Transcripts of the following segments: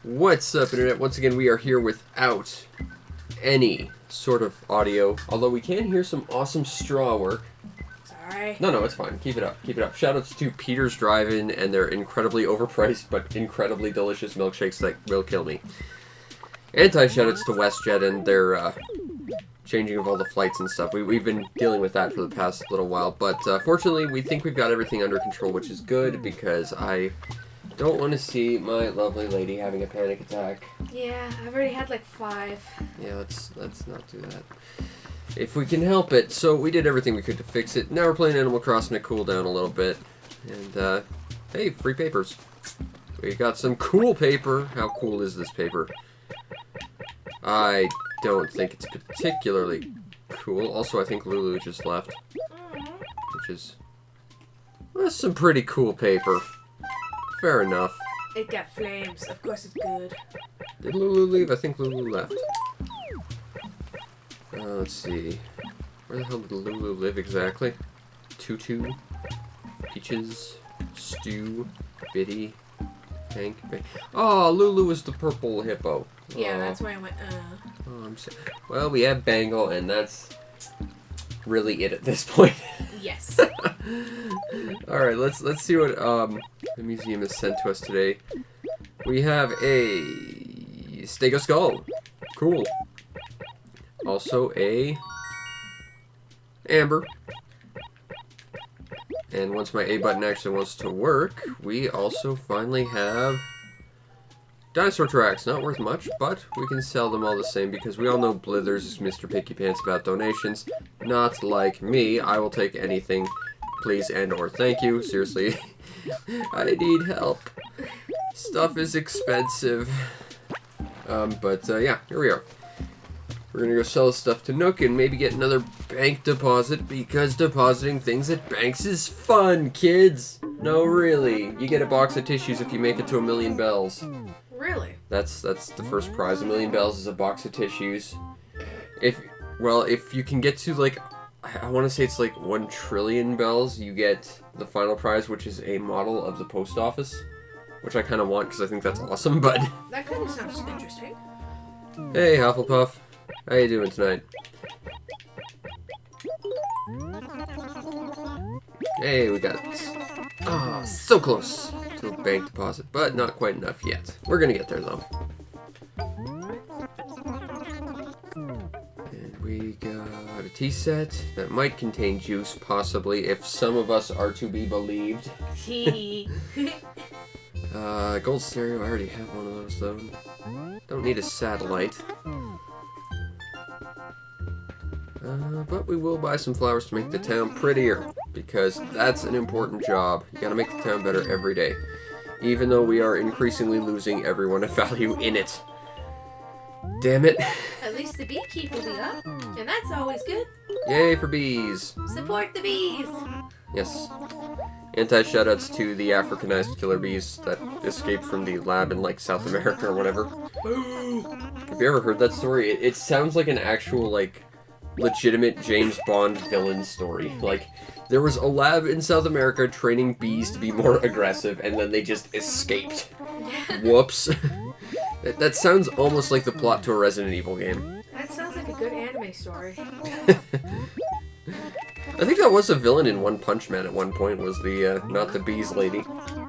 What's up, Internet? Once again, we are here without any sort of audio, although we can hear some awesome straw work. Sorry. No, it's fine. Keep it up. Keep it up. Shoutouts to Peter's Drive-In and their incredibly overpriced but incredibly delicious milkshakes that will kill me. Anti-shoutouts to WestJet and their changing of all the flights and stuff. We've been dealing with that for the past little while, but fortunately we think we've got everything under control, which is good because I don't want to see my lovely lady having a panic attack. Yeah, I've already had like 5. Yeah, let's not do that. If we can help it. So we did everything we could to fix it. Now we're playing Animal Crossing to cool down a little bit. And, hey, free papers. We got some cool paper. How cool is this paper? I don't think it's particularly cool. Also, I think Lulu just left. Which is... well, that's some pretty cool paper. Fair enough. It got flames. Of course it's good. Did Lulu leave? I think Lulu left. Let's see. Where the hell did Lulu live exactly? Tutu, Peaches, Stu, Biddy, Hank. Oh, Lulu was the purple hippo. Yeah, that's why I went, Oh, I'm sorry. Well, we have Bangle, and that's really it at this point. Yes. Alright, let's see what the museum has sent to us today. We have a Stego Skull. Cool. Also a Amber. And once my A button actually wants to work, we also finally have dinosaur tracks. Not worth much, but we can sell them all the same because we all know Blithers is Mr. Picky Pants about donations. Not like me. I will take anything, please and or thank you. Seriously, I need help. Stuff is expensive. Yeah, here we are. We're gonna go sell stuff to Nook and maybe get another bank deposit because depositing things at banks is fun, kids. No, really. You get a box of tissues if you make it to 1,000,000 bells. Really? That's the first prize. 1,000,000 bells is a box of tissues. If you can get to like, I want to say it's like 1 trillion bells, you get the final prize, which is a model of the post office, which I kind of want because I think that's awesome. But that kind of sounds interesting. Hey, Hufflepuff. How you doing tonight? Hey, we got so close to a bank deposit, but not quite enough yet. We're gonna get there though. And we got a tea set that might contain juice, possibly, if some of us are to be believed. Gold stereo, I already have one of those though. Don't need a satellite. But we will buy some flowers to make the town prettier, because that's an important job. You gotta make the town better every day, even though we are increasingly losing everyone of value in it. Damn it. At least the beekeep will be up, and that's always good. Yay for bees. Support the bees. Yes. Anti-shoutouts to the Africanized killer bees that escaped from the lab in, like, South America or whatever. Have you ever heard that story? It sounds like an actual, like, legitimate James Bond villain story. Like, there was a lab in South America training bees to be more aggressive, and then they just escaped. Whoops. That sounds almost like the plot to a Resident Evil game. That sounds like a good anime story. I think that was a villain in One Punch Man at one point, was the, not the bees lady. Oh,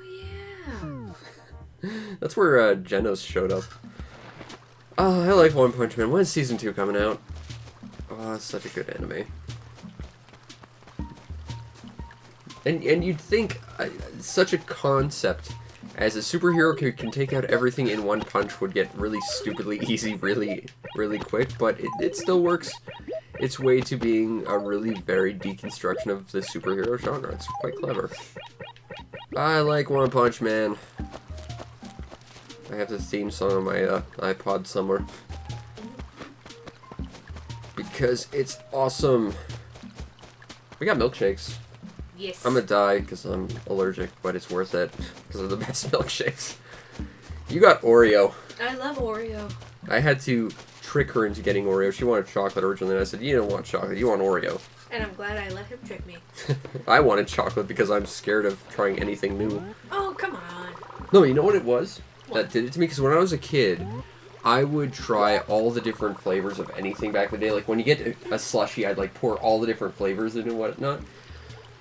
yeah. That's where, Genos showed up. Oh, I like One Punch Man. When's Season 2 coming out? Oh, it's such a good anime. And you'd think such a concept as a superhero who can take out everything in one punch would get really stupidly easy really, really quick, but it still works its way to being a really varied deconstruction of the superhero genre. It's quite clever. I like One Punch Man. I have the theme song on my iPod somewhere. Because it's awesome. We got milkshakes. Yes. I'm gonna die because I'm allergic, but it's worth it because they're the best milkshakes. You got Oreo. I love Oreo. I had to trick her into getting Oreo. She wanted chocolate originally, and I said, you don't want chocolate, you want Oreo. And I'm glad I let him trick me. I wanted chocolate because I'm scared of trying anything new. Oh, come on. No, you know what it was? that did it to me, because when I was a kid, I would try all the different flavors of anything back in the day. Like, when you get a slushie, I'd, like, pour all the different flavors in and whatnot.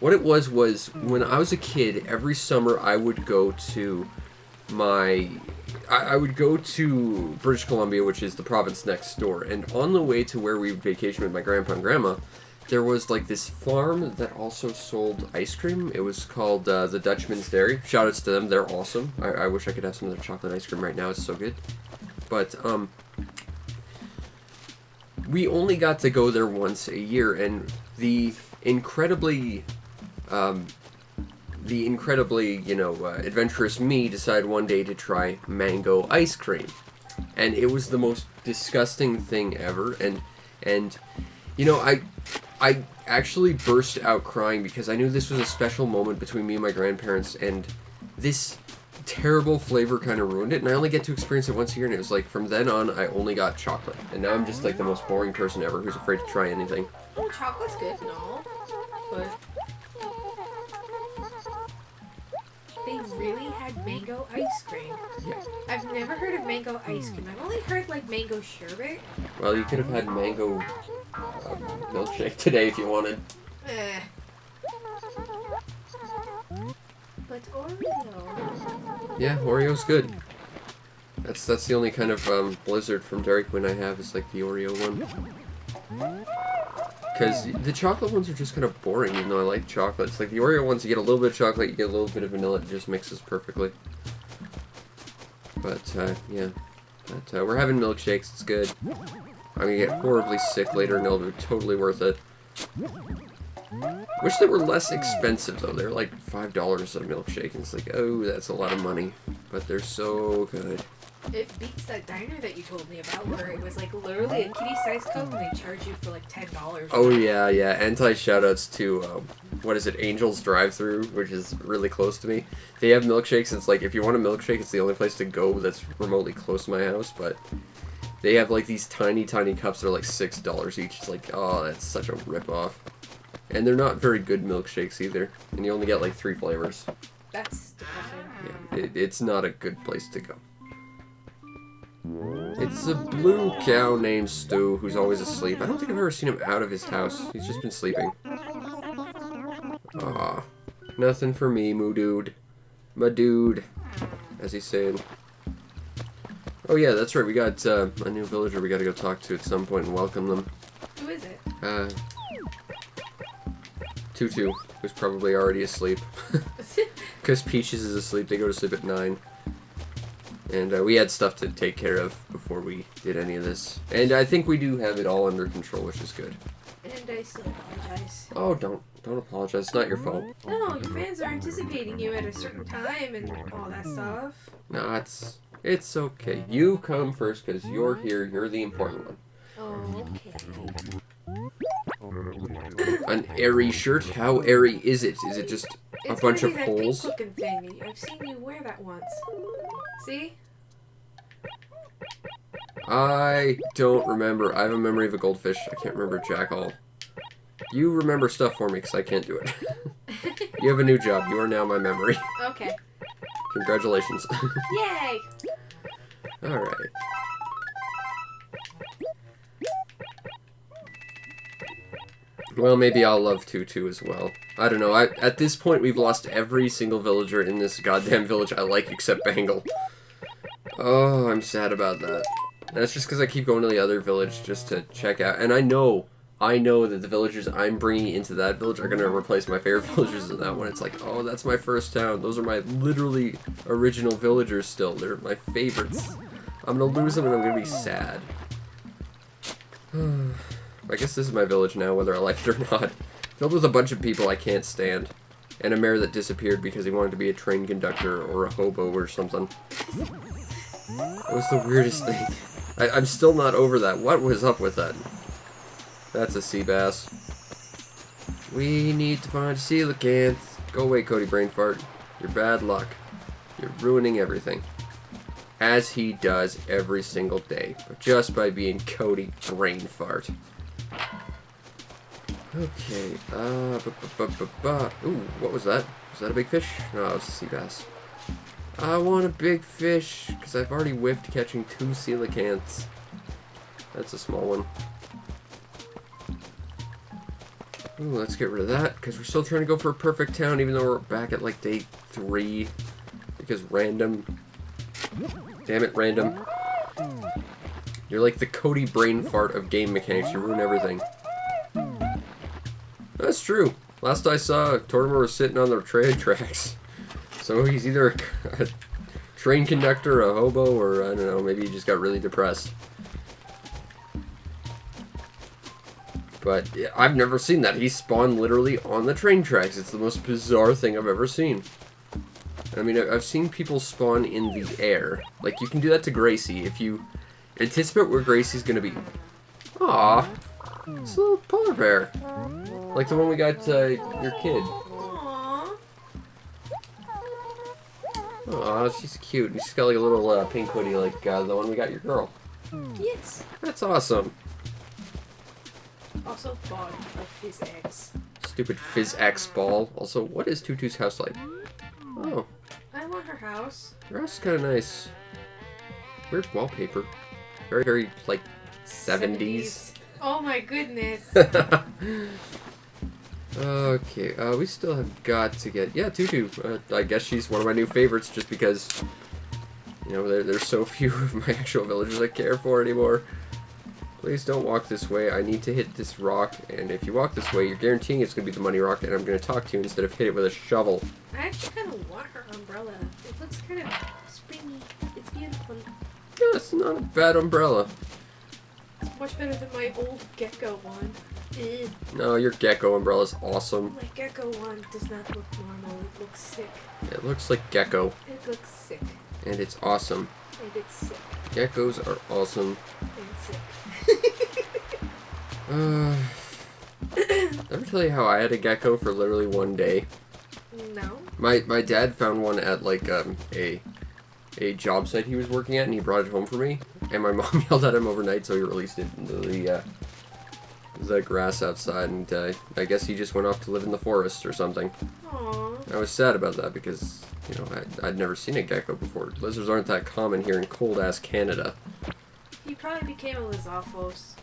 What it was when I was a kid, every summer I would go to I would go to British Columbia, which is the province next door, and on the way to where we would vacation with my grandpa and grandma, there was, like, this farm that also sold ice cream. It was called the Dutchman's Dairy. Shoutouts to them, they're awesome. I wish I could have some of their chocolate ice cream right now, it's so good. But, we only got to go there once a year, and the incredibly, adventurous me decided one day to try mango ice cream. And it was the most disgusting thing ever, and you know, I actually burst out crying because I knew this was a special moment between me and my grandparents, and this terrible flavor kind of ruined it, and I only get to experience it once a year, and it was like, from then on, I only got chocolate. And now I'm just like the most boring person ever who's afraid to try anything. Oh, chocolate's good, no. But they really had mango ice cream. Yeah. I've never heard of mango ice cream. I've only heard, like, mango sherbet. Well, you could have had mango milkshake today if you wanted. But Oreo. Yeah, Oreo's good. That's the only kind of blizzard from Dairy Queen I have, is like the Oreo one. Because the chocolate ones are just kind of boring, even though I like chocolate. It's like the Oreo ones, you get a little bit of chocolate, you get a little bit of vanilla, it just mixes perfectly. But, yeah. But, we're having milkshakes, it's good. I'm gonna get horribly sick later, and it'll be totally worth it. Wish they were less expensive, though. They're like $5 a milkshake, and it's like, oh, that's a lot of money. But they're so good. It beats that diner that you told me about, where it was like literally a kitty-sized Coke, and they charge you for like $10. Oh, yeah, yeah. Anti-shoutouts to, what is it, Angel's Drive-Thru, which is really close to me. They have milkshakes, it's like, if you want a milkshake, it's the only place to go that's remotely close to my house, but they have like these tiny, tiny cups that are like $6 each. It's like, oh, that's such a rip-off. And they're not very good milkshakes either, and you only get like 3 flavors. That's depressing. Yeah, it's not a good place to go. It's a blue cow named Stu who's always asleep. I don't think I've ever seen him out of his house. He's just been sleeping. Aw, nothing for me, moo dude. My dude, as he's saying. Oh yeah, that's right, we got a new villager we gotta go talk to at some point and welcome them. Who is it? Tutu, who's probably already asleep. Because Peaches is asleep, they go to sleep at 9. And we had stuff to take care of before we did any of this. And I think we do have it all under control, which is good. And I still apologize. Oh, don't apologize. It's not your fault. No, your fans are anticipating you at a certain time and all that stuff. No, it's okay. You come first because you're here. You're the important one. Oh, okay. An airy shirt? How airy is it? Is it just a bunch of holes? It's gonna be that pink looking thing. I've seen you wear that once. See? I don't remember. I have a memory of a goldfish. I can't remember jack all. You remember stuff for me because I can't do it. You have a new job. You are now my memory. Okay. Congratulations. Yay! Alright. Well, maybe I'll love Tutu as well. I don't know. At this point, we've lost every single villager in this goddamn village I like except Bangle. Oh, I'm sad about that. That's just because I keep going to the other village just to check out. And I know that the villagers I'm bringing into that village are going to replace my favorite villagers in that one. It's like, oh, that's my first town. Those are my literally original villagers still. They're my favorites. I'm going to lose them and I'm going to be sad. I guess this is my village now, whether I like it or not. Filled with a bunch of people I can't stand. And a mayor that disappeared because he wanted to be a train conductor or a hobo or something. That was the weirdest thing. I'm still not over that. What was up with that? That's a Seabass. We need to find a coelacanth. Go away, Cody Brainfart. You're bad luck. You're ruining everything. As he does every single day. But just by being Cody Brainfart. Okay, Ooh, what was that? Was that a big fish? No, it was a Seabass. I want a big fish, because I've already whiffed catching 2 coelacanths. That's a small one. Ooh, let's get rid of that, because we're still trying to go for a perfect town, even though we're back at like day 3. Because random. Damn it, random. You're like the Cody brain fart of game mechanics. You ruin everything. That's true. Last I saw, Tortimer was sitting on the train tracks. So he's either a train conductor, a hobo, or I don't know, maybe he just got really depressed. But yeah, I've never seen that. He spawned literally on the train tracks. It's the most bizarre thing I've ever seen. I mean, I've seen people spawn in the air. Like, you can do that to Gracie if you anticipate where Gracie's gonna be. Aww. It's a little polar bear. Like the one we got your kid. Aw, she's cute. She's got like a little pink hoodie like the one we got your girl. Yes. That's awesome. Also bought a Fizz X. Stupid Fizz X ball. Also, what is Tutu's house like? Oh. I want her house. Her house is kind of nice. Weird wallpaper. Very, very, like, 70s. Oh my goodness. Okay, we still have got to get... Yeah, Tutu. I guess she's one of my new favorites just because, you know, there's so few of my actual villagers I care for anymore. Please don't walk this way. I need to hit this rock, and if you walk this way, you're guaranteeing it's going to be the money rock, and I'm going to talk to you instead of hit it with a shovel. I actually kind of want her umbrella. It looks kind of springy. It's beautiful. Yeah, it's not a bad umbrella. It's much better than my old Gecko one. Ugh. No, your Gecko umbrella's awesome. My Gecko one does not look normal. It looks sick. It looks like Gecko. It looks sick. And it's awesome. And it's sick. Geckos are awesome. And sick. Ever tell you how I had a gecko for literally one day? No. My dad found one at like a job site he was working at, and he brought it home for me. And my mom yelled at him overnight, so he released it into the grass outside. And I guess he just went off to live in the forest or something. Aww. I was sad about that because, you know, I'd never seen a gecko before. Lizards aren't that common here in cold ass Canada. He probably became a Lizophos.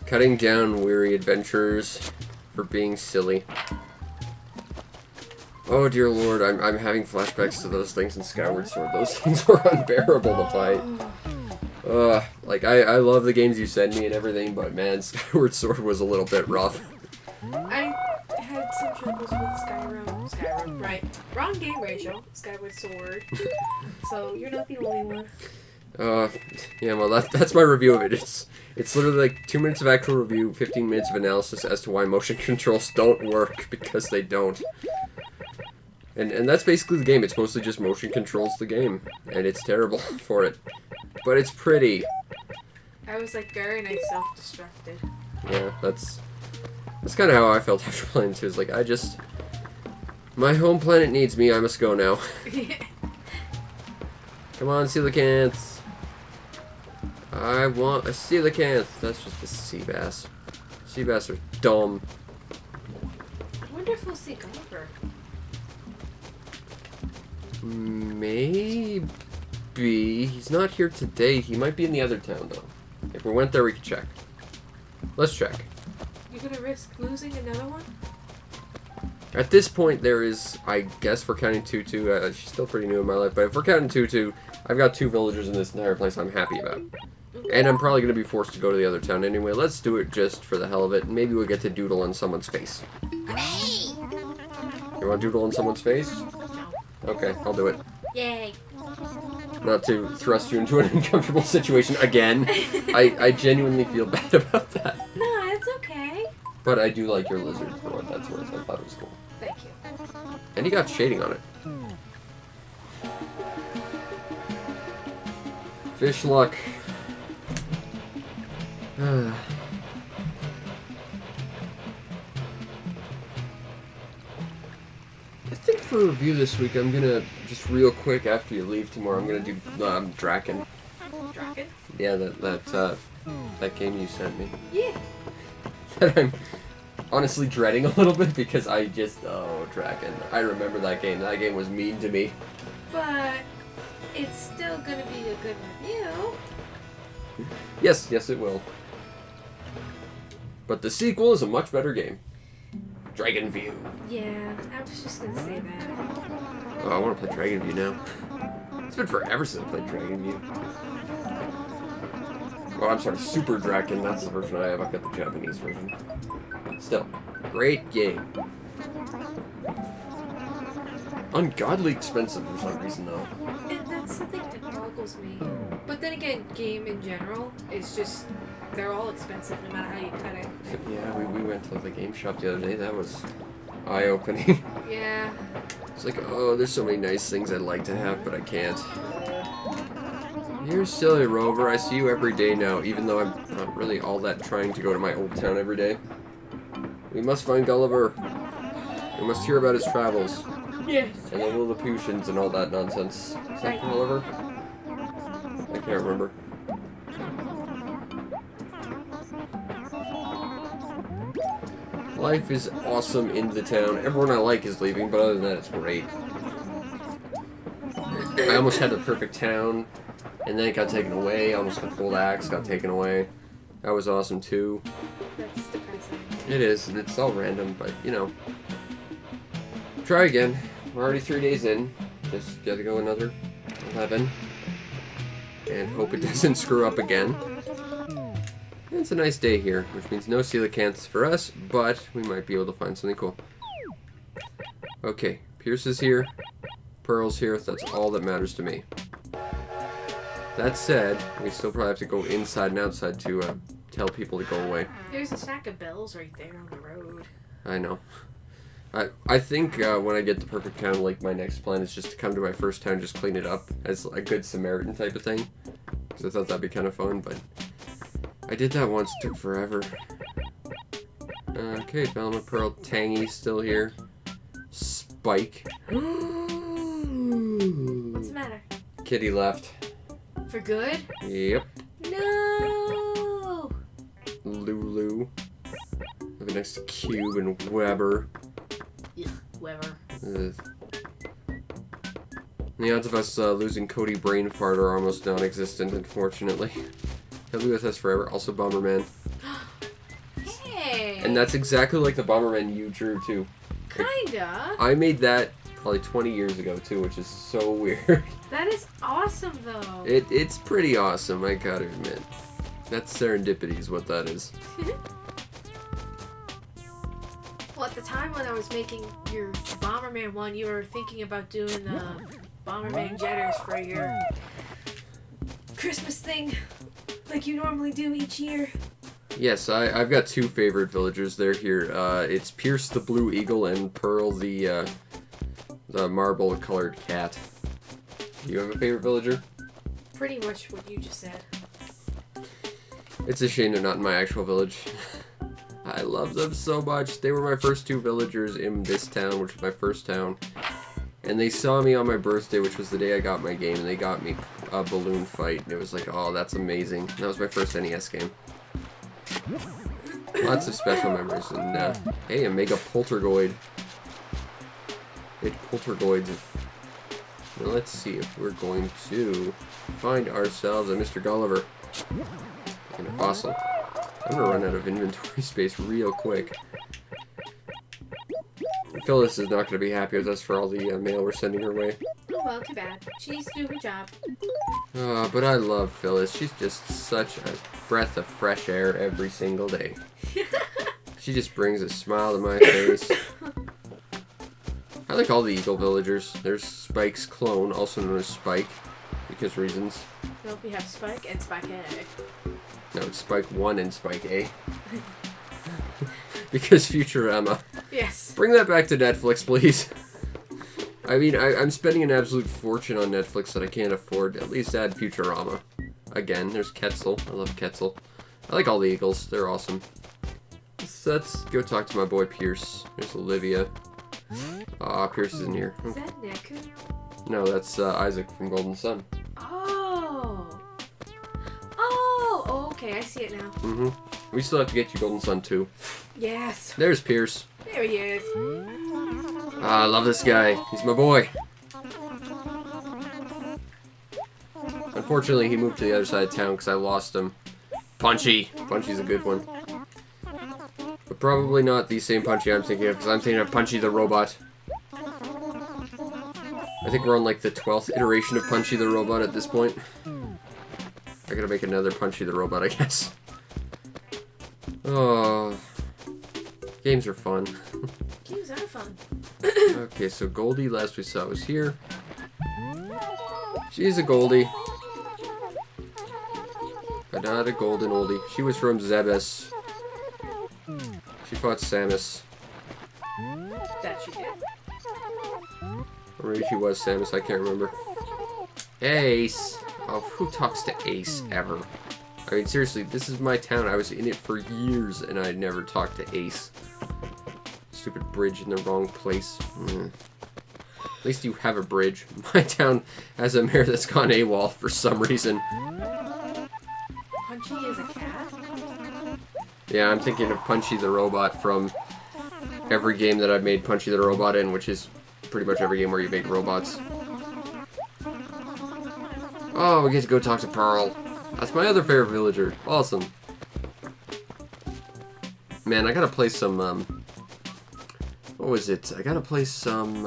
Cutting down weary adventurers for being silly. Oh dear lord, I'm having flashbacks to those things in Skyward Sword. Those things were unbearable to fight. Like, I love the games you send me and everything, but man, Skyward Sword was a little bit rough. I had some troubles with Skyrim, right. Wrong game ratio, Skyward Sword. So, you're not the only one. Yeah, well, that's my review of it. It's literally like 2 minutes of actual review, 15 minutes of analysis as to why motion controls don't work, because they don't. And that's basically the game. It's mostly just motion controls the game, and it's terrible for it. But it's pretty. I was like very nice self-destructed. Yeah, that's kind of how I felt after playing too. It's like, my home planet needs me, I must go now. Come on, coelacanths. I want a coelacanth. That's just a Seabass. Seabass are dumb. I wonder if we'll see Gulliver. Maybe. He's not here today. He might be in the other town, though. If we went there, we could check. Let's check. You're gonna risk losing another one? At this point, there is, I guess, for counting Tutu, she's still pretty new in my life, but if we're counting Tutu, I've got 2 villagers in this entire place I'm happy about. And I'm probably going to be forced to go to the other town anyway. Let's do it just for the hell of it. Maybe we'll get to doodle on someone's face. You want to doodle on someone's face? Okay, I'll do it. Yay. Not to thrust you into an uncomfortable situation again. I genuinely feel bad about that. No, it's okay. But I do like your lizard for what that's worth. I thought it was cool. Thank you. And he got shading on it. Fish luck. I think for a review this week, I'm gonna just real quick after you leave tomorrow. I'm gonna do Draken. Draken? Yeah, that game you sent me. Yeah. That I'm honestly dreading a little bit because I just Dragon. I remember that game. That game was mean to me. But it's still gonna be a good review. Yes, it will. But the sequel is a much better game. Dragon View. Yeah, I was just gonna say that. Oh, I want to play Dragon View now. It's been forever since I played Dragon View. Oh, I'm sorry, Super Dragon. That's the version I have. I've got the Japanese version. Still, great game. Ungodly expensive for some reason, though. And that's something that boggles me. But then again, game in general is just, they're all expensive no matter how you cut it. Yeah, we went to the game shop the other day. That was eye-opening. Yeah. It's like, oh, there's so many nice things I'd like to have, but I can't. You're silly, Rover. I see you every day now, even though I'm not really all that trying to go to my old town every day. We must find Gulliver. We must hear about his travels. Yes. And the Lilliputians and all that nonsense. Is that Gulliver? I can't remember. Life is awesome in the town. Everyone I like is leaving, but other than that, it's great. I almost had the perfect town, and then it got taken away. I almost got Gold Axe, got taken away. That was awesome, too. That's depressing. It is, and it's all random, but, you know. Try again. We're already 3 days in. Just gotta go another 11. And hope it doesn't screw up again. It's a nice day here, which means no coelacanths for us, but we might be able to find something cool. Okay, Pierce is here. Pearl's here. That's all that matters to me. That said, we still probably have to go inside and outside to tell people to go away. There's a stack of bells right there on the road. I know. I think when I get the perfect town, like, my next plan is just to come to my first town, just clean it up as a good Samaritan type of thing. Because I thought that'd be kind of fun, but I did that once. It took forever. Okay, Velma, Pearl, Tangy's still here. Spike. What's the matter? Kitty left. For good? Yep. No! Lulu. Living next to Cube and Weber. Ugh, Weber. The odds of us losing Cody brain fart are almost non-existent, unfortunately. He'll be with us forever. Also Bomberman. Hey! And that's exactly like the Bomberman you drew, too. Kinda. I made that probably 20 years ago, too, which is so weird. That is awesome, though. It's pretty awesome, I gotta admit. That's serendipity is what that is. Well, at the time when I was making your Bomberman one, you were thinking about doing the Bomberman jetters for your Christmas thing, like you normally do each year. Yes, I've got two favorite villagers. They're here. It's Pierce the Blue Eagle and Pearl the marble-colored cat. Do you have a favorite villager? Pretty much what you just said. It's a shame they're not in my actual village. I love them so much. They were my first two villagers in this town, which was my first town. And they saw me on my birthday, which was the day I got my game, and they got me a balloon fight. And it was like, oh, that's amazing. That was my first NES game. Lots of special memories. And, hey, a Mega Poltergoid. Big Poltergoids. Now let's see if we're going to find ourselves a Mr. Gulliver. And a fossil. I'm gonna run out of inventory space real quick. Phyllis is not gonna be happy with us for all the mail we're sending her way. Oh well, too bad. She needs to do her job. But I love Phyllis. She's just such a breath of fresh air every single day. She just brings a smile to my face. I like all the Eagle villagers. There's Spike's clone, also known as Spike, because reasons. Nope, we have Spike and Spike Egg. No, it's Spike 1 and Spike A. Because Futurama. Yes. Bring that back to Netflix, please. I mean, I'm spending an absolute fortune on Netflix that I can't afford. At least add Futurama. Again, there's Quetzal. I love Quetzal. I like all the Eagles. They're awesome. So let's go talk to my boy Pierce. There's Olivia. Pierce is in here. Is that Neku? No, that's Isaac from Golden Sun. Oh, okay, I see it now. Mm-hmm. We still have to get you Golden Sun too. Yes. There's Pierce. There he is. I love this guy. He's my boy. Unfortunately, he moved to the other side of town because I lost him. Punchi. Punchi's a good one. But probably not the same Punchi I'm thinking of, because I'm thinking of Punchi the Robot. I think we're on like the 12th iteration of Punchi the Robot at this point. I gotta make another Punchi the Robot, I guess. Oh, games are fun. Games are fun. Okay, so Goldie, last we saw, was here. She's a Goldie. But not a golden oldie. She was from Seabass. She fought Samus. That she did. Or maybe she was Samus, I can't remember. Ace! Oh, who talks to Ace ever? I mean, seriously, this is my town. I was in it for years, and I never talked to Ace. Stupid bridge in the wrong place. At least you have a bridge. My town has a mayor that's gone AWOL for some reason. Punchy is a cat? Yeah, I'm thinking of Punchy the Robot from every game that I've made Punchy the Robot in, which is pretty much every game where you make robots. Oh, we get to go talk to Pearl. That's my other favorite villager. Awesome. Man, I gotta play some, what was it? I gotta play some,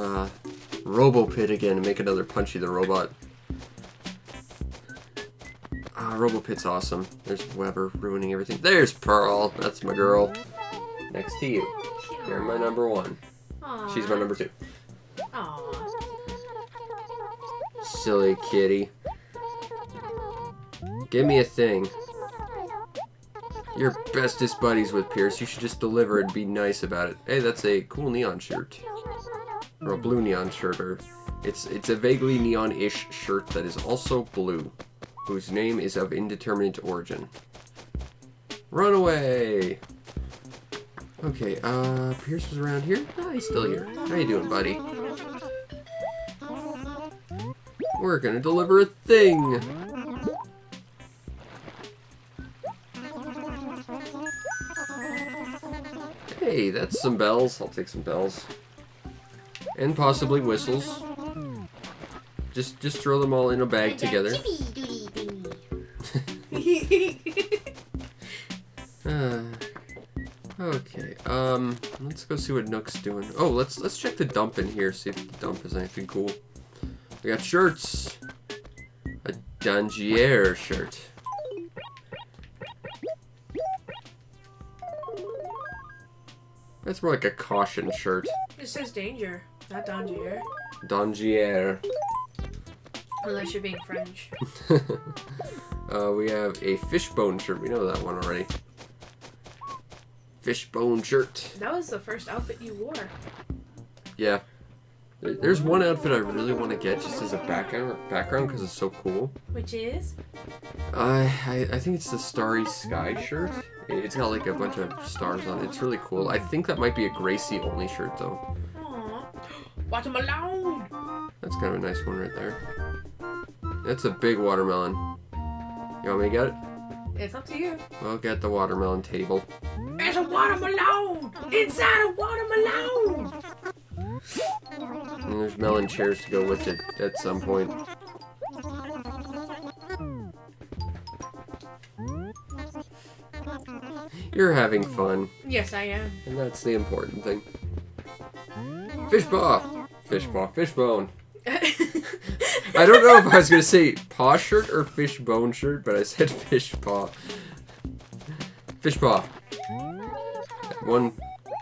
RoboPit again and make another Punchy the Robot. RoboPit's awesome. There's Weber ruining everything. There's Pearl. That's my girl. Next to you. You're my number one. Aww. She's my number two. Aww. Silly kitty. Give me a thing. You're bestest buddies with Pierce. You should just deliver and be nice about it. Hey, that's a cool neon shirt. Or a blue neon shirt. Or it's a vaguely neon-ish shirt that is also blue. Whose name is of indeterminate origin. Run away! Okay, Pierce was around here? Oh, he's still here. How you doing, buddy? We're gonna deliver a thing! Hey, that's some bells. I'll take some bells. And possibly whistles. Just throw them all in a bag together. Okay, let's go see what Nook's doing. Oh, let's check the dump in here, see if the dump has anything cool. We got shirts. A Dangier shirt. That's more like a caution shirt. It says danger, not danger. Dangier. Unless you're being French. We have a fishbone shirt. We know that one already. Fishbone shirt. That was the first outfit you wore. Yeah. There's one outfit I really want to get just as a background because it's so cool. Which is? I think it's the Starry Sky Shirt. It's got like a bunch of stars on it. It's really cool. I think that might be a Gracie only shirt though. Aww. Watermelon! That's kind of a nice one right there. That's a big watermelon. You want me to get it? It's up to you. I'll get the watermelon table. There's a watermelon! Inside a watermelon! And there's melon chairs to go with it at some point. You're having fun. Yes, I am. And that's the important thing. Fish paw! Fish paw. Fishbone. I don't know if I was going to say paw shirt or fishbone shirt, but I said fish paw. Fish paw. At one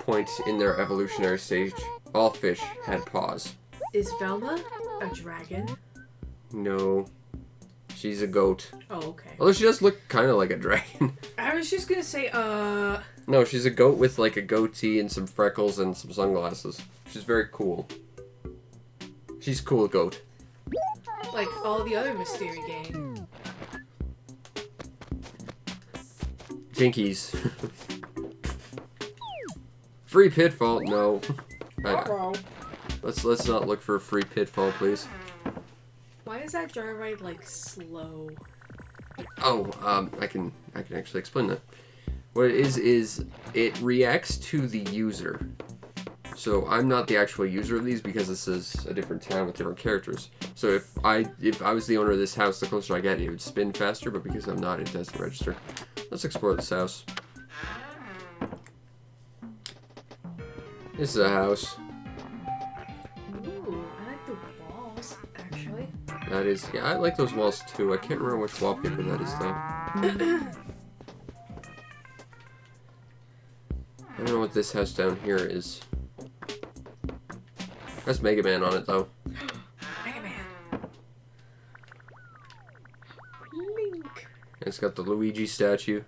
point in their evolutionary stage, all fish had paws. Is Velma a dragon? No. She's a goat. Oh, okay. Although she does look kind of like a dragon. I was just gonna say, No, she's a goat with like a goatee and some freckles and some sunglasses. She's very cool. She's a cool goat. like all the other Mystery games. Jinkies. Free pitfall? No. Uh-oh. Let's not look for a free pitfall, please. Why is that jar ride like slow? Oh, I can actually explain that. What it is it reacts to the user. So I'm not the actual user of these because this is a different town with different characters. So if I was the owner of this house, the closer I get, it would spin faster, but because I'm not, it doesn't register. Let's explore this house. This is a house. Ooh, I like the walls, actually. That is, yeah, I like those walls too. I can't remember which wallpaper that is though. I don't know what this house down here is. That's Mega Man on it though. Mega Man. Link. It's got the Luigi statue.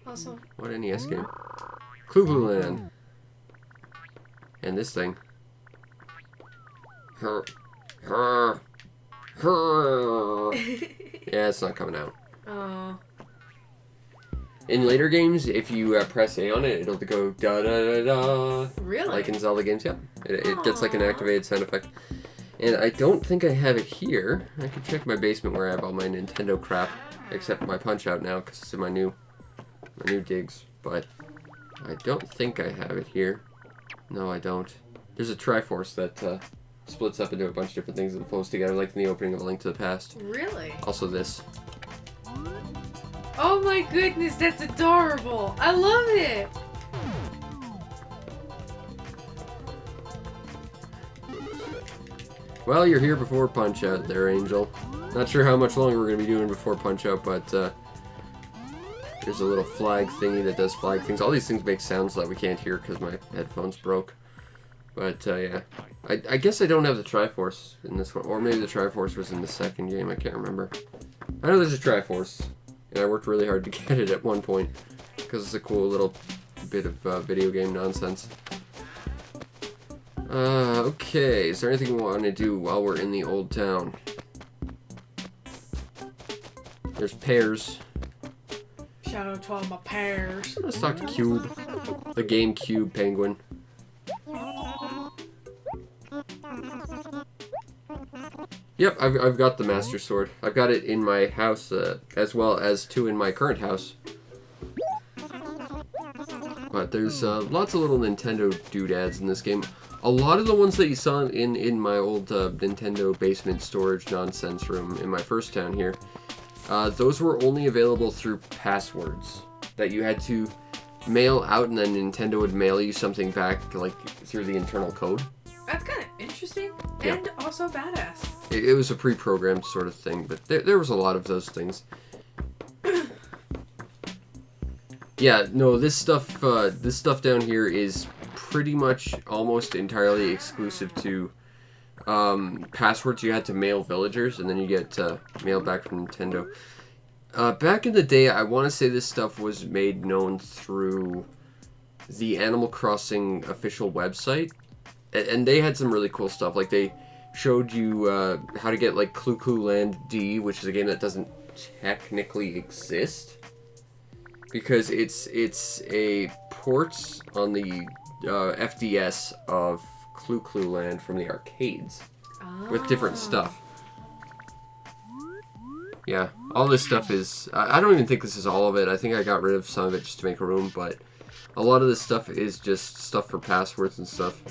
Also. What NES game? Clue Land. And this thing. Yeah, it's not coming out. Oh. In later games, if you press A on it, it'll go da da da da. Really? Like in Zelda games, yep. It gets like an activated sound effect. And I don't think I have it here. I can check my basement where I have all my Nintendo crap, except my Punch-Out now because it's in my new digs. But I don't think I have it here. No, I don't. There's a Triforce that splits up into a bunch of different things and flows together, like in the opening of A Link to the Past. Really? Also this. Oh my goodness, that's adorable! I love it! Well, you're here before Punch-Out there, Angel. Not sure how much longer we're going to be doing before Punch-Out, but there's a little flag thingy that does flag things. All these things make sounds that we can't hear because my headphones broke. But, yeah. I guess I don't have the Triforce in this one. Or maybe the Triforce was in the second game. I can't remember. I know there's a Triforce. And I worked really hard to get it at one point. Because it's a cool little bit of video game nonsense. Okay. Is there anything we want to do while we're in the old town? There's pears. Shout out to all my pears. Let's talk to Cube. The GameCube penguin. Yep, I've got the Master Sword. I've got it in my house, as well as two in my current house. But there's lots of little Nintendo doodads in this game. A lot of the ones that you saw in my old Nintendo basement storage nonsense room in my first town here, those were only available through passwords that you had to mail out, and then Nintendo would mail you something back, like, through the internal code. That's kind of interesting, Yeah. and also badass. It was a pre-programmed sort of thing, but there was a lot of those things. Yeah, no, this stuff down here is pretty much almost entirely exclusive to passwords you had to mail villagers, and then you get mail back from Nintendo. Back in the day, I want to say this stuff was made known through the Animal Crossing official website, and they had some really cool stuff. Like, they showed you how to get, like, Clue Land D, which is a game that doesn't technically exist, because it's a port on the FDS of Clue Land from the arcades, with different stuff. Yeah, all this stuff is... I don't even think this is all of it. I think I got rid of some of it just to make room, but a lot of this stuff is just stuff for passwords and stuff.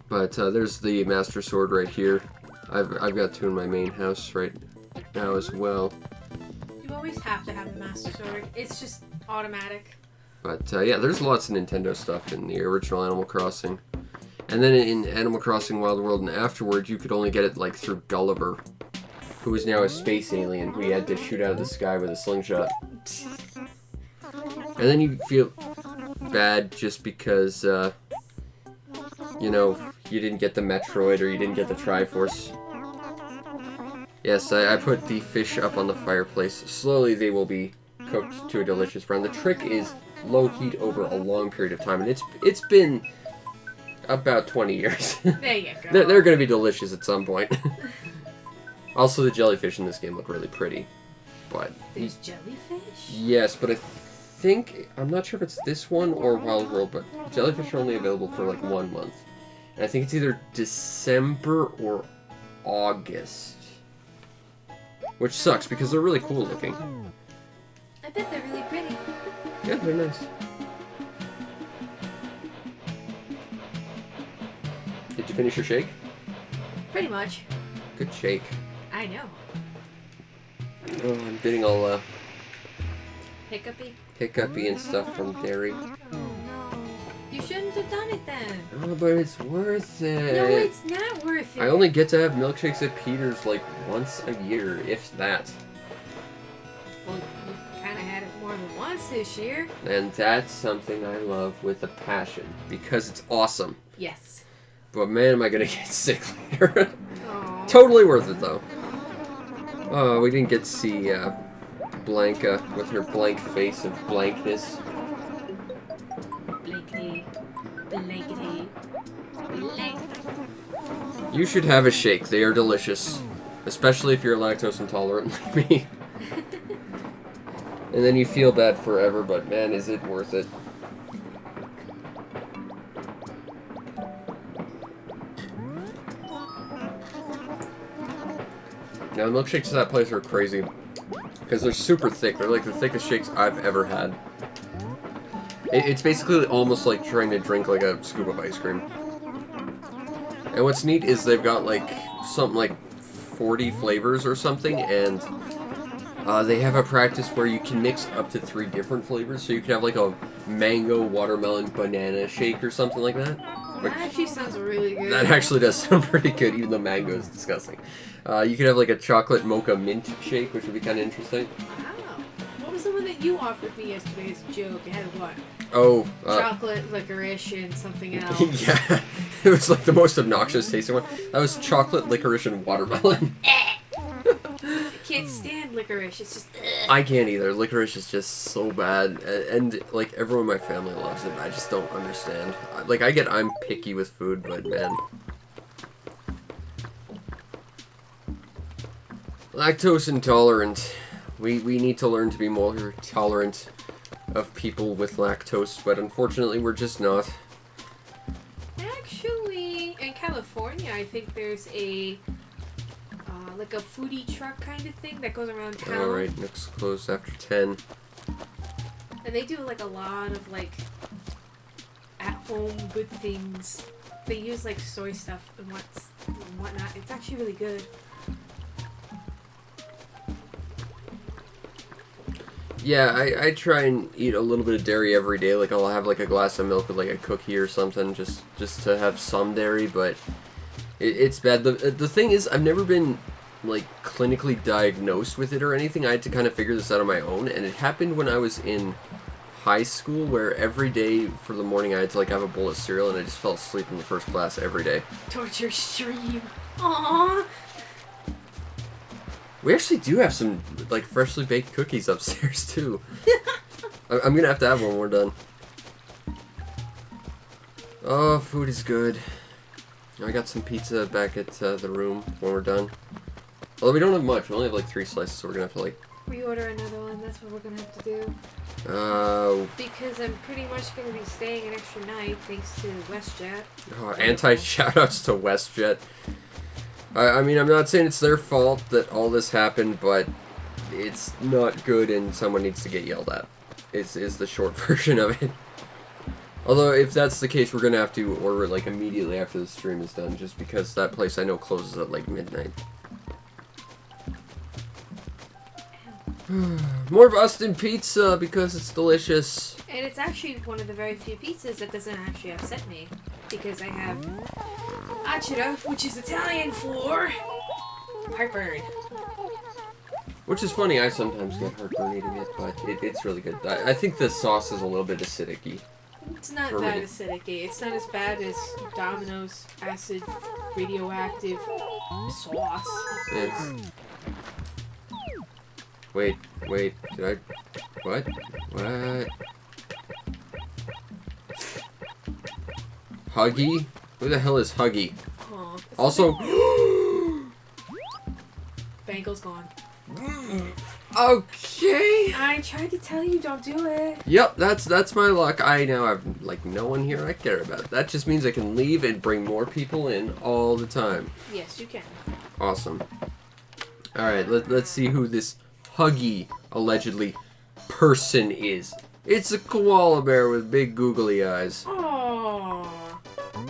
But there's the Master Sword right here. I've got two in my main house right now as well. You always have to have the Master Sword. It's just automatic. But yeah, there's lots of Nintendo stuff in the original Animal Crossing. And then in Animal Crossing Wild World and afterward, you could only get it like through Gulliver, who is now a space alien who you had to shoot out of the sky with a slingshot. And then you feel bad just because, you know, you didn't get the Metroid or you didn't get the Triforce. Yes, I put the fish up on the fireplace. Slowly they will be cooked to a delicious brown. The trick is low heat over a long period of time, and it's been about 20 years. There you go. They're going to be delicious at some point. Also, the jellyfish in this game look really pretty. But There's jellyfish? yes, but I think... I'm not sure if it's this one or Wild World, but jellyfish are only available for like 1 month. And I think it's either December or August. Which sucks, because they're really cool looking. I bet they're really pretty. Yeah, they're nice. Did you finish your shake? Pretty much. Good shake. I know. Oh, I'm getting all Hiccupy? and stuff from dairy. Oh no. You shouldn't have done it then. Oh, but it's worth it. No, it's not worth it. I only get to have milkshakes at Peter's like once a year, if that. Well, you kind of had it more than once this year. And that's something I love with a passion, because it's awesome. Yes. But man, am I gonna get sick later. Aww. Totally worth it, though. Oh, we didn't get to see Blanca with her blank face of blankness. Blankety. Blankety. Blankety. You should have a shake. They are delicious. Especially if you're lactose intolerant like me. And then you feel bad forever, but man, is it worth it. Now, the milkshakes at that place are crazy. Because they're super thick. They're like the thickest shakes I've ever had. It's basically almost like trying to drink like a scoop of ice cream. And what's neat is they've got like something like 40 flavors or something, and they have a practice where you can mix up to 3 different flavors. So you can have like a mango, watermelon, banana shake or something like that. That actually sounds really good. That actually does sound pretty good, even though mango is disgusting. You could have like a chocolate mocha mint shake, which would be kind of interesting. Wow. What was the one that you offered me yesterday as a joke? It had what? Oh. Chocolate, licorice, and something else. Yeah. It was like the most obnoxious tasting one. That was chocolate, licorice, and watermelon. I can't stand licorice. It's just. I can't either. Licorice is just so bad, and like everyone in my family loves it. I just don't understand. Like I'm picky with food, but man, lactose intolerant. We need to learn to be more tolerant of people with lactose, but unfortunately, we're just not. Actually, in California, I think there's a. Like a foodie truck kind of thing that goes around town. Alright, Nick's closed after 10. And they do like a lot of like at-home good things. They use like soy stuff and whatnot. It's actually really good. Yeah, I try and eat a little bit of dairy every day. Like I'll have like a glass of milk with like a cookie or something, just to have some dairy. But it's bad. The thing is, I've never been like clinically diagnosed with it or anything. I had to kind of figure this out on my own, and it happened when I was in high school, where every day for the morning I had to like have a bowl of cereal, and I just fell asleep in the first class every day. Torture stream. Aww. We actually do have some like freshly baked cookies upstairs too. I'm gonna have to have one when we're done. Oh, food is good. I got some pizza back at the room when we're done. Although we don't have much, we only have like 3 slices, so we're gonna have to like... Reorder another one, that's what we're gonna have to do. Because I'm pretty much gonna be staying an extra night thanks to WestJet. Oh, anti-shoutouts to WestJet. I mean, I'm not saying it's their fault that all this happened, but it's not good and someone needs to get yelled at. Is the short version of it. Although, if that's the case, we're gonna have to order it like immediately after the stream is done, just because that place I know closes at like midnight. More Boston pizza because it's delicious. And it's actually one of the very few pizzas that doesn't actually upset me. Because I have acida, which is Italian for heartburn. Which is funny, I sometimes get heartburn eating it, but it's really good. I think the sauce is a little bit acidic-y. It's not that acidic. It's not as bad as Domino's acid radioactive sauce. It's... Wait, did I... What? Huggy? Who the hell is Huggy? Aw, Also... Bangle's gone. Okay! I tried to tell you, don't do it. Yep, that's my luck. I now have, like, no one here I care about. That just means I can leave and bring more people in all the time. Yes, you can. Awesome. Alright, let's see who this Huggy, allegedly, person is. It's a koala bear with big googly eyes. Aww.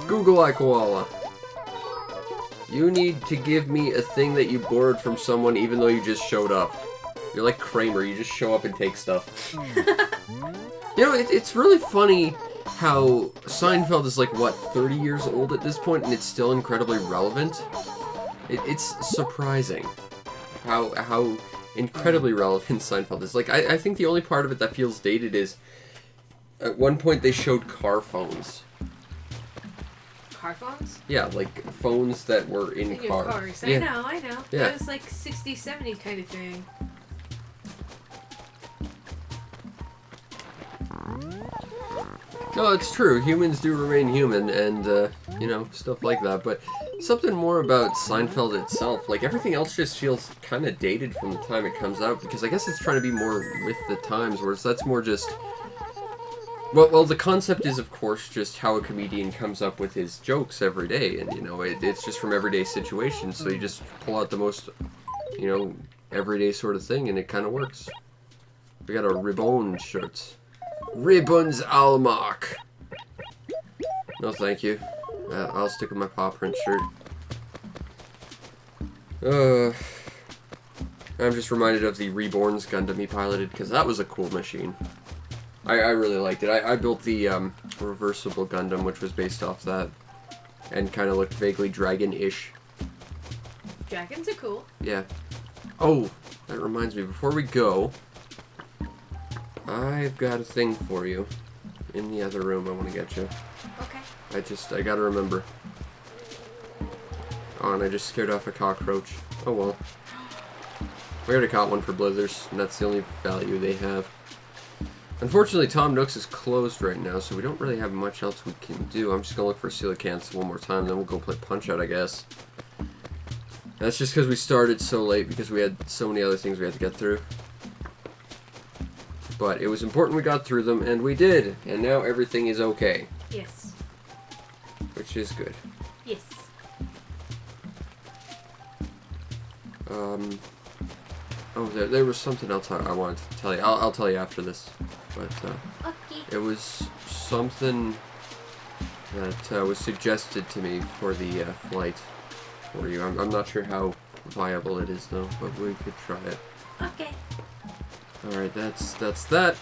Google Eye Koala. You need to give me a thing that you borrowed from someone even though you just showed up. You're like Kramer, you just show up and take stuff. You know, it's really funny how Seinfeld is like, what, 30 years old at this point and it's still incredibly relevant? It's surprising how incredibly relevant Seinfeld is. Like, I think the only part of it that feels dated is at one point they showed car phones. Car phones? Yeah, like phones that were in cars. Cars. Yeah. I know. Yeah. It was like 60, 70 kind of thing. No, it's true. Humans do remain human and, you know, stuff like that. But something more about Seinfeld itself. Like, everything else just feels kind of dated from the time it comes out. Because I guess it's trying to be more with the times, whereas that's more just... Well, the concept is, of course, just how a comedian comes up with his jokes every day. And, you know, it's just from everyday situations. So you just pull out the most, you know, everyday sort of thing, and it kind of works. We got a ribbon shirt. Ribbons Almach. No, thank you. I'll stick with my paw print shirt. I'm just reminded of the Reborn's Gundam he piloted, because that was a cool machine. I really liked it. I built the reversible Gundam, which was based off that, and kind of looked vaguely dragon-ish. Dragons are cool. Yeah. Oh, that reminds me, before we go, I've got a thing for you in the other room I want to get you. Okay. I gotta remember. Oh, and I just scared off a cockroach. Oh well. We already caught one for Blithers, and that's the only value they have. Unfortunately, Tom Nook's is closed right now, so we don't really have much else we can do. I'm just gonna look for coelacanths one more time, then we'll go play Punch-Out, I guess. That's just because we started so late, because we had so many other things we had to get through. But it was important we got through them, and we did. And now everything is okay. Yes. Which is good. Yes. Oh, there was something else I wanted to tell you. I'll tell you after this. But, Okay. it was something that was suggested to me for the flight for you. I'm not sure how viable it is, though, but we could try it. Okay. Alright, that's that.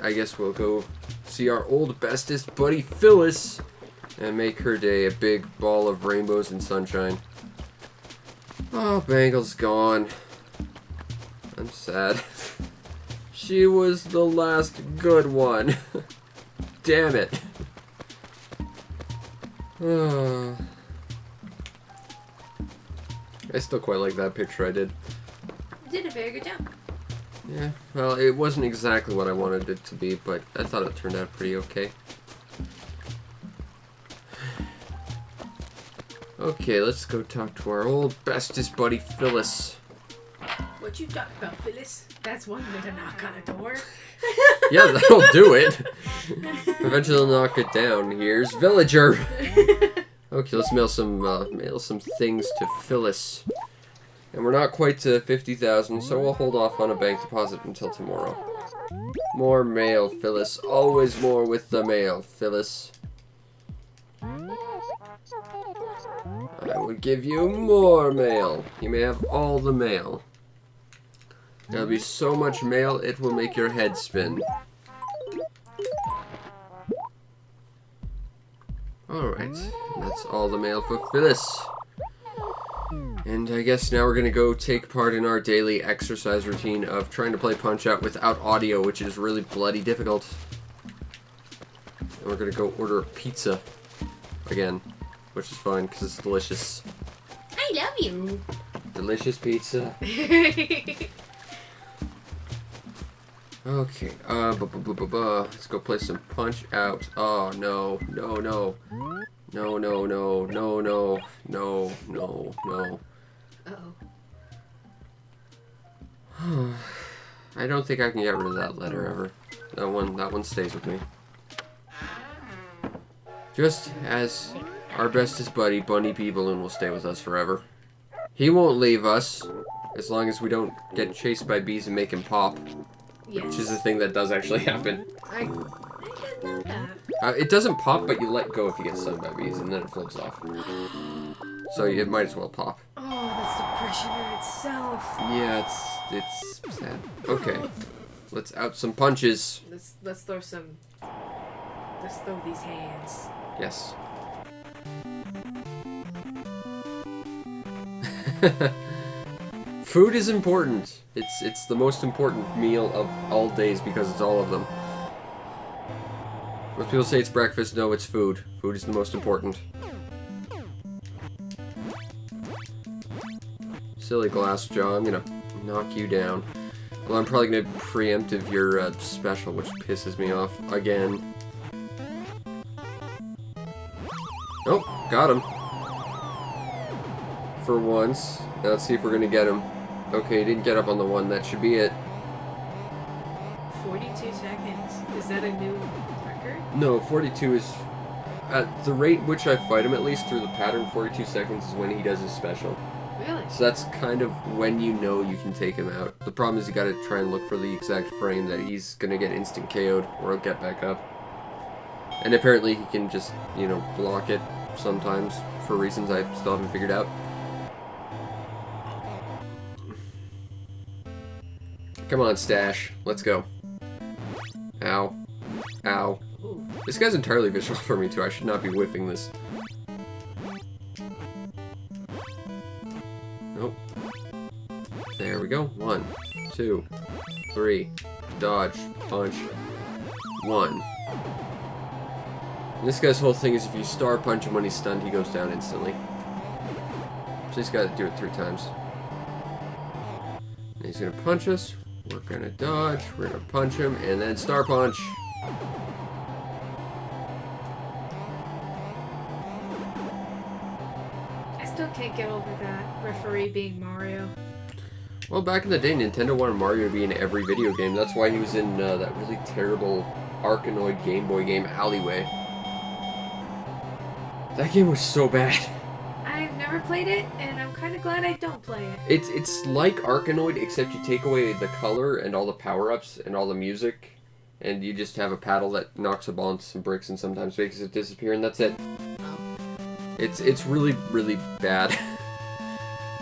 I guess we'll go see our old bestest buddy Phyllis and make her day a big ball of rainbows and sunshine. Oh, Bangle's gone. I'm sad. She was the last good one. Damn it. I still quite like that picture I did. You did a very good job. Yeah, well, it wasn't exactly what I wanted it to be, but I thought it turned out pretty okay. Okay, let's go talk to our old bestest buddy Phyllis. What you talking about, Phyllis? That's one way to knock on a door. Yeah, that'll do it. Eventually they'll knock it down. Here's Villager. Okay, let's mail some things to Phyllis. And we're not quite to 50,000, so we'll hold off on a bank deposit until tomorrow. More mail, Phyllis. Always more with the mail, Phyllis. I will give you more mail. You may have all the mail. There'll be so much mail, it will make your head spin. Alright, that's all the mail for Phyllis. And I guess now we're going to go take part in our daily exercise routine of trying to play Punch-Out without audio, which is really bloody difficult. And we're going to go order a pizza again, which is fun because it's delicious. I love you. Delicious pizza. Okay, let's go play some Punch-Out. Oh, no, no, no. No, no, no, no, no, no, no, no. Uh-oh. I don't think I can get rid of that letter ever. That one stays with me. Just as our bestest buddy, Bunny Bee Balloon, will stay with us forever. He won't leave us, as long as we don't get chased by bees and make him pop. Yes. Which is a thing that does actually happen. I didn't know that. It doesn't pop, but you let go if you get stung by bees, and then it floats off. so it might as well pop. Oh, that's depression in itself. Yeah, it's sad. Okay, let's out some punches. Let's throw some. Let's throw these hands. Yes. Food is important. It's the most important meal of all days because it's all of them. Most people say it's breakfast. No, it's food. Food is the most important. Silly glass jaw. I'm gonna knock you down. Well, I'm probably gonna preemptive your special, which pisses me off again. Oh, got him. For once. Now let's see if we're gonna get him. Okay, didn't get up on the one. That should be it. 42 seconds. Is that a new record? No, 42 is... At the rate which I fight him, at least through the pattern, 42 seconds is when he does his special. Really? So that's kind of when you know you can take him out. The problem is you gotta try and look for the exact frame that he's gonna get instant KO'd, or he'll get back up. And apparently he can just, you know, block it sometimes, for reasons I still haven't figured out. Come on, Stash. Let's go. Ow. Ow. Ooh. This guy's entirely visual for me, too. I should not be whiffing this. Nope. There we go. 1, 2, 3. Dodge. Punch. 1. And this guy's whole thing is if you star punch him when he's stunned, he goes down instantly. So he's got to do it 3 times. And he's going to punch us. We're going to dodge. We're going to punch him. And then star punch. I still can't get over that referee being Mario. Well, back in the day, Nintendo wanted Mario to be in every video game. That's why he was in that really terrible Arkanoid Game Boy game, Alleyway. That game was so bad. I've never played it, and I'm kind of glad I don't play it. It's like Arkanoid, except you take away the color and all the power-ups and all the music, and you just have a paddle that knocks a ball into some bricks and sometimes makes it disappear, and that's it. It's really, really bad.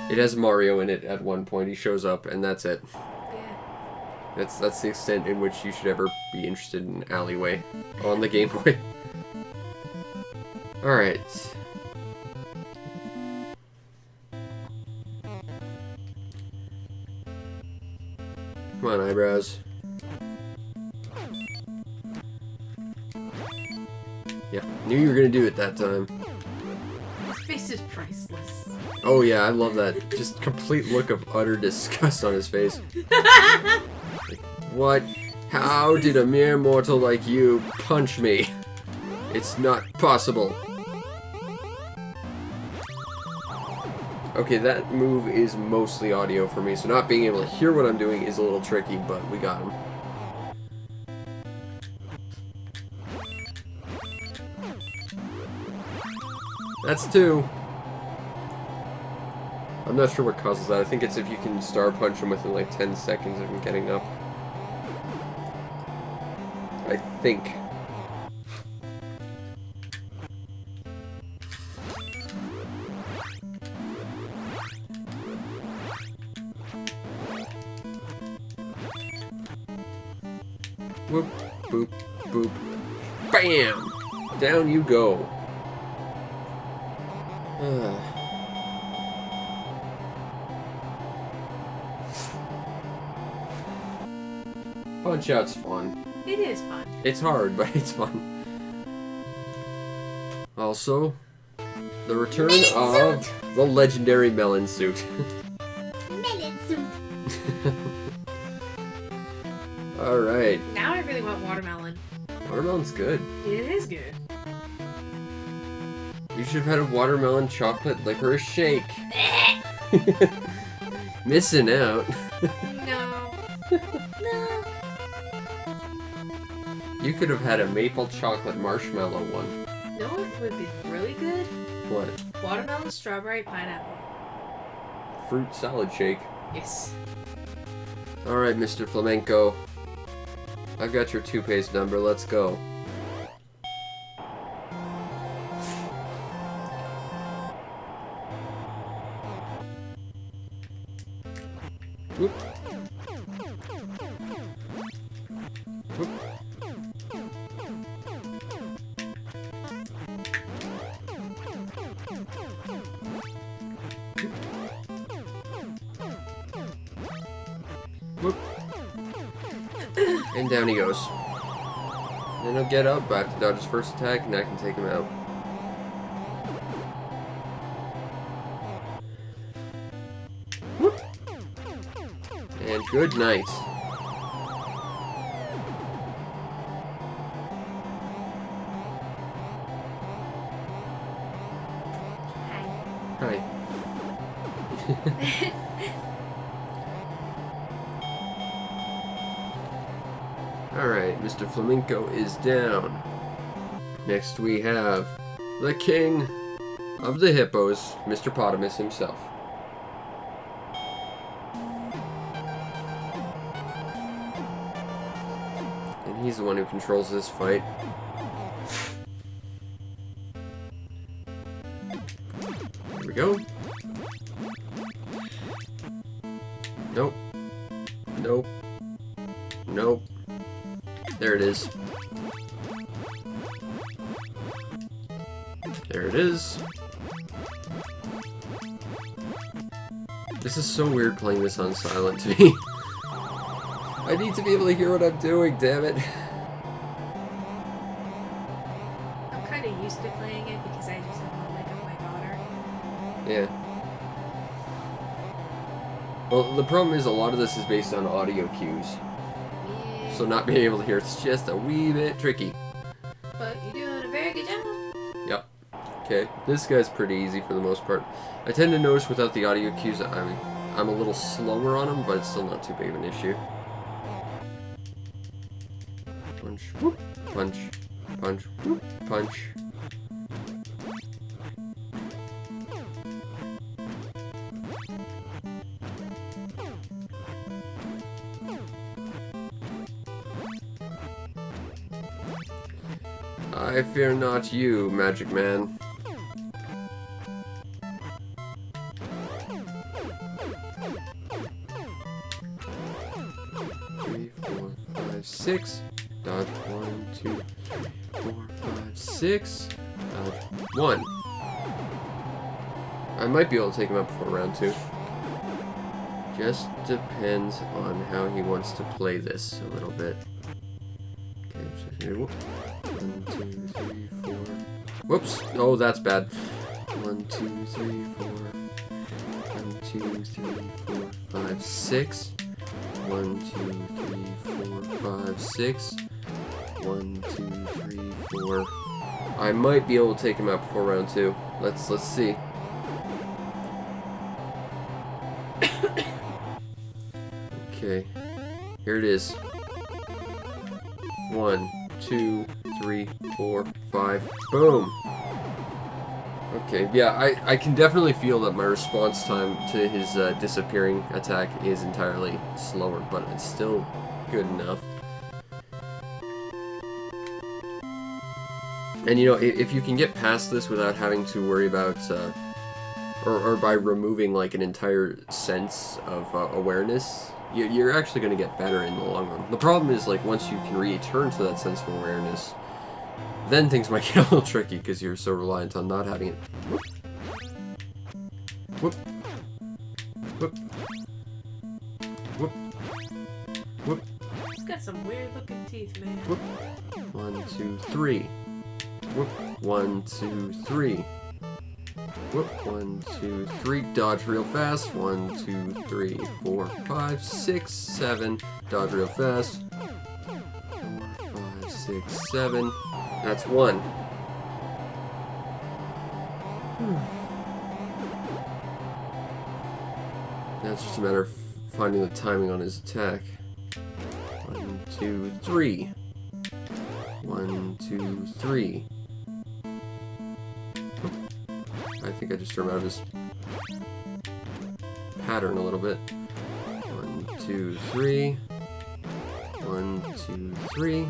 It has Mario in it at one point. He shows up, and that's it. Yeah. That's the extent in which you should ever be interested in Alleyway on the Game Boy. Alright. Come on, eyebrows. Yeah, knew you were gonna do it that time. His face is priceless. Oh yeah, I love that. Just complete look of utter disgust on his face. Like, what? How did a mere mortal like you punch me? It's not possible. Okay, that move is mostly audio for me, so not being able to hear what I'm doing is a little tricky, but we got him. That's 2. I'm not sure what causes that. I think it's if you can star punch him within like 10 seconds of him getting up. I think. Whoop, boop, boop. Bam! Down you go. Punch out's fun. It is fun. It's hard, but it's fun. Also, the return of the legendary Melon suit. Melon suit. Alright. Now I really want watermelon. Watermelon's good. It is good. You should have had a watermelon chocolate licorice shake. Missing out. No. No. You could have had a maple chocolate marshmallow one. No, it would be really good. What? Watermelon, strawberry, pineapple. Fruit salad shake. Yes. Alright, Mr. Flamenco. I've got your toothpaste number. Let's go. Whoop. Whoop. Whoop. And down he goes. Then he'll get up, I have to dodge his first attack, and I can take him out. Whoop. And good night. Hi. Hi. Alright, Mr. Flamenco is down. Next we have the king of the hippos, Mr. Potamus himself. And he's the one who controls this fight. Here we go. Nope. Nope. Nope. There it is. There it is. This is so weird playing this on silent to me. I need to be able to hear what I'm doing, damn it. I'm kind of used to playing it because I just have to wake up my daughter. Yeah. Well, the problem is a lot of this is based on audio cues. Yeah. So not being able to hear it's just a wee bit tricky. But you're doing a very good job. Yep. Okay, this guy's pretty easy for the most part. I tend to notice without the audio cues I'm a little slower on him, but it's still not too big of an issue. Punch, whoop, punch, punch, whoop, punch. I fear not you, Magic Man. Three, 4, 5, 6. Dodge 1, 2, 3, 4, 5, 6. Dodge 1. I might be able to take him out before round 2. Just depends on how he wants to play this a little bit. Okay, so here, whoop. 1, 2, 3, 4. Whoops! Oh, that's bad. 1, 2, 3, 4. 1, 2, 3, 4, 5, 6. 1, 2, 3, 4, 5, 6. 1, 2, 3, 4. I might be able to take him out before round 2. Let's see. Okay, here it is. 1, 2, 3, 4, 5. Boom! Okay, yeah, I can definitely feel that my response time to his disappearing attack is entirely slower, but it's still good enough. And you know, if you can get past this without having to worry about, or by removing like an entire sense of awareness, you're actually going to get better in the long run. The problem is, like, once you can return to that sense of awareness, then things might get a little tricky because you're so reliant on not having it. Whoop. Whoop. Whoop. Whoop. He's got some weird looking teeth, man. Whoop. 1, 2, 3. Whoop. 1, 2, 3. Whoop. 1, 2, 3. Dodge real fast. 1, 2, 3, 4, 5, 6, 7. Dodge real fast. 4, 5, 6, 7. That's 1. Now it's just a matter of finding the timing on his attack. 1, 2, 3. 1, 2, 3. I think I just threw him out of his pattern a little bit. 1, 2, 3. 1, 2, 3.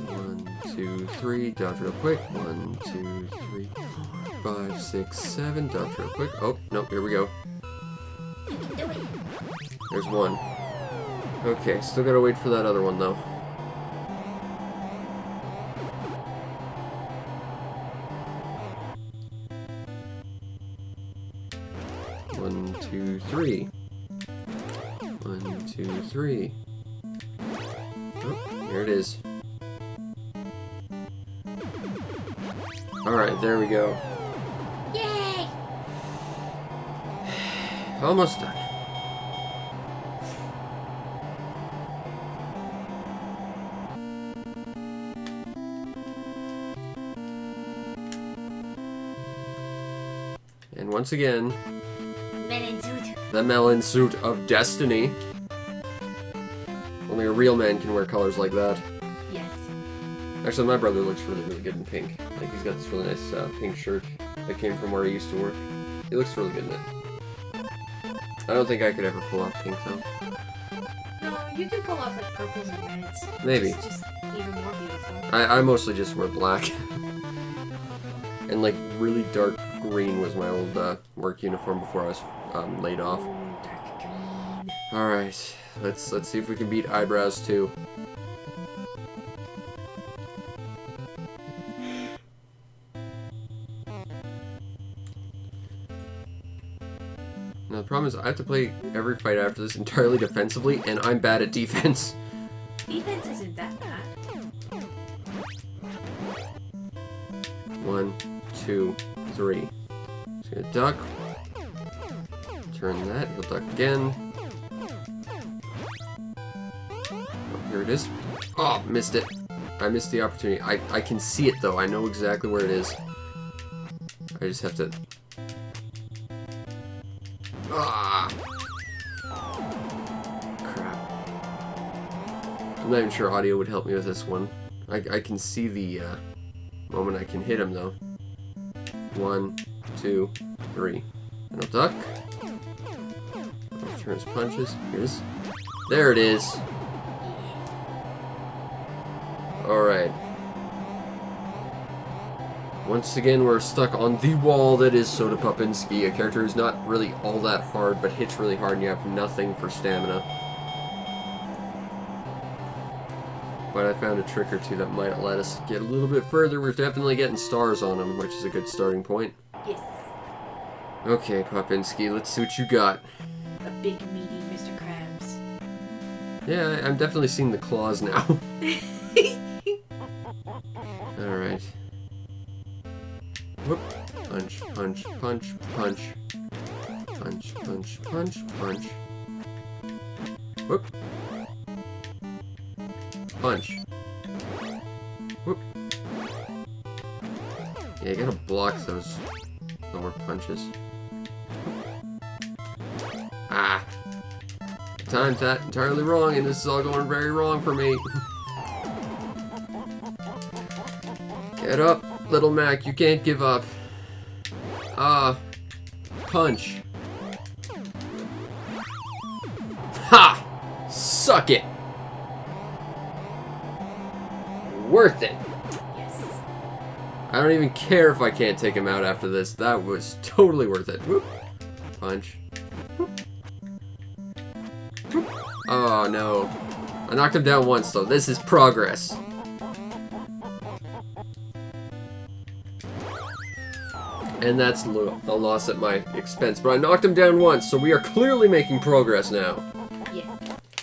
1, 2, 3. Dodge real quick. 1, 2, 3, 4, 5, 6, 7. Dodge real quick. Oh, nope, here we go. You can do it. There's one. Okay, still gotta wait for that other one, though. One, two, three. 1, 2, 3. Oh, here it is. Alright, there we go. Yay! Almost done. And once again, Melon suit. the melon suit of destiny. Only a real man can wear colors like that. Yes. Actually, my brother looks really, really good in pink. Like, he's got this really nice pink shirt that came from where he used to work. He looks really good in it. I don't think I could ever pull off pink, though. No, you could pull off like purples and reds. Maybe. It's just even more beautiful. I mostly just wear black. And, like, really dark green was my old work uniform before I was laid off. Ooh, dark green. Alright, let's see if we can beat eyebrows, too. Now, the problem is I have to play every fight after this entirely defensively, and I'm bad at defense. Defense isn't that bad. 1, 2, 3. He's gonna duck. Turn that. He'll duck again. Oh, here it is. Oh, missed it. I missed the opportunity. I can see it, though. I know exactly where it is. I just have to... Ah! Crap. I'm not even sure audio would help me with this one. I can see the moment I can hit him, though. 1, 2, 3. And I'll duck. I'll turn his punches. Here's... There it is! Alright. Once again, we're stuck on the wall that is Soda Popinski, a character who's not really all that hard, but hits really hard and you have nothing for stamina. But I found a trick or two that might let us get a little bit further. We're definitely getting stars on him, which is a good starting point. Yes. Okay, Popinski, let's see what you got. A big meaty Mr. Krabs. Yeah, I'm definitely seeing the claws now. Alright. Whoop. Punch, punch, punch, punch. Punch, punch, punch, punch. Whoop. Punch. Whoop. Yeah, you gotta block those lower punches. Ah. Timed that entirely wrong, and this is all going very wrong for me. Get up, little Mac, you can't give up. Ah. Punch. Ha! Suck it! Worth it! Yes. I don't even care if I can't take him out after this. That was totally worth it. Whoop. Punch. Whoop. Whoop. Oh no. I knocked him down once though. This is progress. And that's a loss at my expense. But I knocked him down once, so we are clearly making progress now. Yes.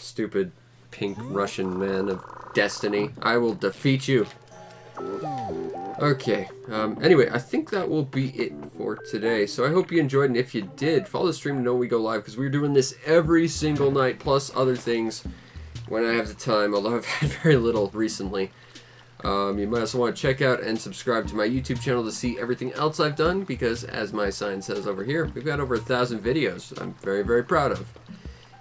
Stupid pink Russian man of destiny. I will defeat you. Okay. Anyway, I think that will be it for today. So I hope you enjoyed, and if you did, follow the stream to know when we go live, because we're doing this every single night, plus other things when I have the time, although I've had very little recently. You might also want to check out and subscribe to my YouTube channel to see everything else I've done, because as my sign says over here, we've got over 1,000 videos I'm very, very proud of.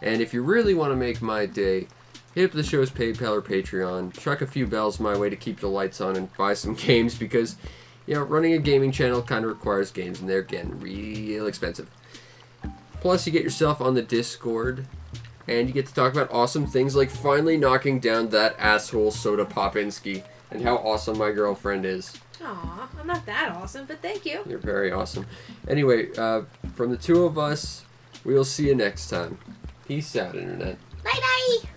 And if you really want to make my day, hit up the show's PayPal or Patreon, chuck a few bells my way to keep the lights on, and buy some games, because, you know, running a gaming channel kind of requires games, and they're getting real expensive. Plus, you get yourself on the Discord, and you get to talk about awesome things like finally knocking down that asshole Soda Popinski, and how awesome my girlfriend is. Aw, I'm not that awesome, but thank you. You're very awesome. Anyway, from the two of us, we'll see you next time. Peace out, Internet. Bye bye.